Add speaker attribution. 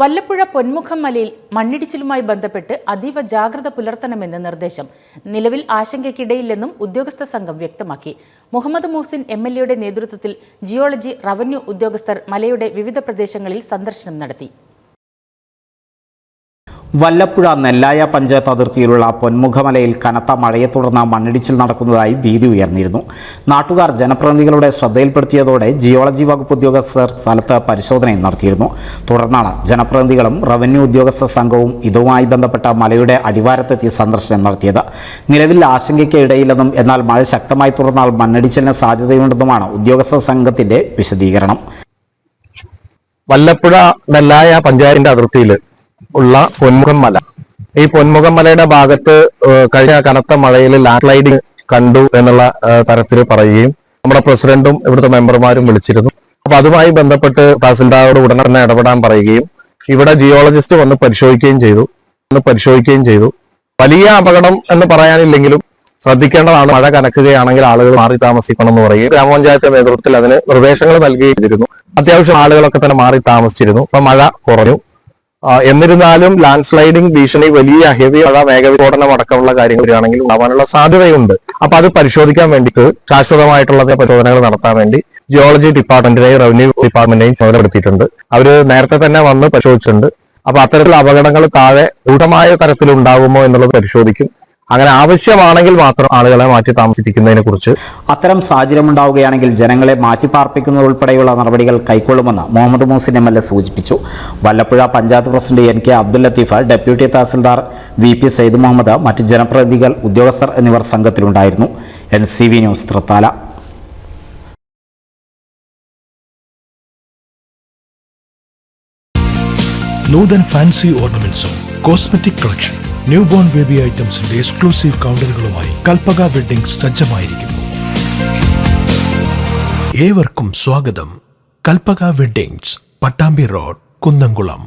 Speaker 1: വല്ലപ്പുഴ പൊന്മുഖം മലയിൽ മണ്ണിടിച്ചിലുമായി ബന്ധപ്പെട്ട് അതീവ ജാഗ്രത പുലർത്തണമെന്ന് നിർദ്ദേശം. നിലവിൽ ആശങ്കയ്ക്കിടയില്ലെന്നും ഉദ്യോഗസ്ഥ സംഘം വ്യക്തമാക്കി. മുഹമ്മദ് മുഹ്സിൻ MLAയുടെ നേതൃത്വത്തിൽ ജിയോളജി, റവന്യൂ ഉദ്യോഗസ്ഥർ മലയുടെ വിവിധ പ്രദേശങ്ങളിൽ സന്ദർശനം നടത്തി.
Speaker 2: വല്ലപ്പുഴ നെല്ലായ പഞ്ചായത്ത് അതിർത്തിയിലുള്ള പൊന്മുഖമലയിൽ കനത്ത മഴയെ തുടർന്ന് മണ്ണിടിച്ചിൽ നടക്കുന്നതായി ഭീതി ഉയർന്നിരുന്നു. നാട്ടുകാർ ജനപ്രതിനിധികളുടെ ശ്രദ്ധയിൽപ്പെടുത്തിയതോടെ ജിയോളജി വകുപ്പ് ഉദ്യോഗസ്ഥർ സ്ഥലത്ത് പരിശോധനയും നടത്തിയിരുന്നു. തുടർന്നാണ് ജനപ്രതിനിധികളും റവന്യൂ ഉദ്യോഗസ്ഥ സംഘവും ഇതുമായി ബന്ധപ്പെട്ട മലയുടെ അടിവാരത്തെത്തി സന്ദർശനം നടത്തിയത്. നിലവിൽ ആശങ്കയ്ക്ക് ഇടയില്ലെന്നും എന്നാൽ മഴ ശക്തമായി തുടർന്നാൽ മണ്ണിടിച്ചിലിന് സാധ്യതയുണ്ടെന്നുമാണ് ഉദ്യോഗസ്ഥ സംഘത്തിന്റെ വിശദീകരണം.
Speaker 3: വല്ലപ്പുഴ നെല്ലായ പഞ്ചായത്തിന്റെ അതിർത്തിയിൽ ഉള്ള പൊന്മുഖം മല, ഈ പൊന്മുഖം മലയുടെ ഭാഗത്ത് കഴിഞ്ഞ കനത്ത മഴയിൽ ലാൻഡ് സ്ലൈഡിങ് കണ്ടു എന്നുള്ള തരത്തിൽ പറയുകയും നമ്മുടെ പ്രസിഡന്റും ഇവിടുത്തെ മെമ്പർമാരും വിളിച്ചിരുന്നു. അപ്പൊ അതുമായി ബന്ധപ്പെട്ട് തഹസിൽദാരോട് ഉടനെ തന്നെ ഇടപെടാൻ പറയുകയും ഇവിടെ ജിയോളജിസ്റ്റ് വന്ന് പരിശോധിക്കുകയും ചെയ്തു. വലിയ അപകടം എന്ന് പറയാനില്ലെങ്കിലും ശ്രദ്ധിക്കേണ്ടതാണ്. മഴ കനക്കുകയാണെങ്കിൽ ആളുകൾ മാറി താമസിക്കണം എന്ന് പറയുകയും ഗ്രാമപഞ്ചായത്ത് നേതൃത്വത്തിൽ അതിന് നിർദ്ദേശങ്ങൾ നൽകുകയും ചെയ്തിരുന്നു. അത്യാവശ്യം ആളുകളൊക്കെ തന്നെ മാറി താമസിച്ചിരുന്നു. അപ്പൊ മഴ കുറഞ്ഞു. എന്നിരുന്നാലും ലാൻഡ് സ്ലൈഡിംഗ് ഭീഷണി, വലിയ ഹെവി മഴ, മേഘവിസ്ഫോടനം അടക്കമുള്ള കാര്യങ്ങൾ വരികയാണെങ്കിൽ ഉണ്ടാവാനുള്ള സാധ്യതയുണ്ട്. അപ്പൊ അത് പരിശോധിക്കാൻ വേണ്ടിയിട്ട് ശാശ്വതമായിട്ടുള്ള പരിശോധനകൾ നടത്താൻ വേണ്ടി ജിയോളജി ഡിപ്പാർട്ട്മെന്റിനെയും റവന്യൂ ഡിപ്പാർട്ട്മെന്റിനെയും ചുമതലപ്പെടുത്തിയിട്ടുണ്ട്. അവര് നേരത്തെ തന്നെ വന്ന് പരിശോധിച്ചിട്ടുണ്ട്. അപ്പൊ അത്തരത്തിലുള്ള അപകടങ്ങൾ താഴെ രൂഢമായ തരത്തിൽ ഉണ്ടാകുമോ എന്നുള്ളത് പരിശോധിക്കും. അങ്ങനെ ആവശ്യമാണെങ്കിൽ മാത്രം ആളുകളെ മാറ്റി താമസിപ്പിക്കുന്നതിനെ കുറിച്ച്
Speaker 2: അത്തരം സാഹചര്യമുണ്ടാവുകയാണെങ്കിൽ ജനങ്ങളെ മാറ്റിപ്പാർപ്പിക്കുന്നത് ഉൾപ്പെടെയുള്ള നടപടികൾ കൈക്കൊള്ളുമെന്ന് മുഹമ്മദ് മുഹ്സിൻ MLA സൂചിപ്പിച്ചു. Vallappuzha panchayat president NK Abdul Latheef, deputy tahsildar VP Sayyid Muhammad, മറ്റ് ജനപ്രതിനിധികൾ, ഉദ്യോഗസ്ഥർ എന്നിവർ സംഘത്തിലുണ്ടായിരുന്നു. NCV news, Thrithala.
Speaker 4: Nutan fancy ഓർണമെന്റ്സും cosmetic collection, new born baby ഐറ്റംസിന്റെ എക്സ്ക്ലൂസീവ് കൗണ്ടറുകളുമായി കൽപ്പക വെഡ്ഡിംഗ്സ് സജ്ജമായിരിക്കുന്നു. ഏവർക്കും സ്വാഗതം. Kalpaka weddings, Pattambi road, Kunnamkulam.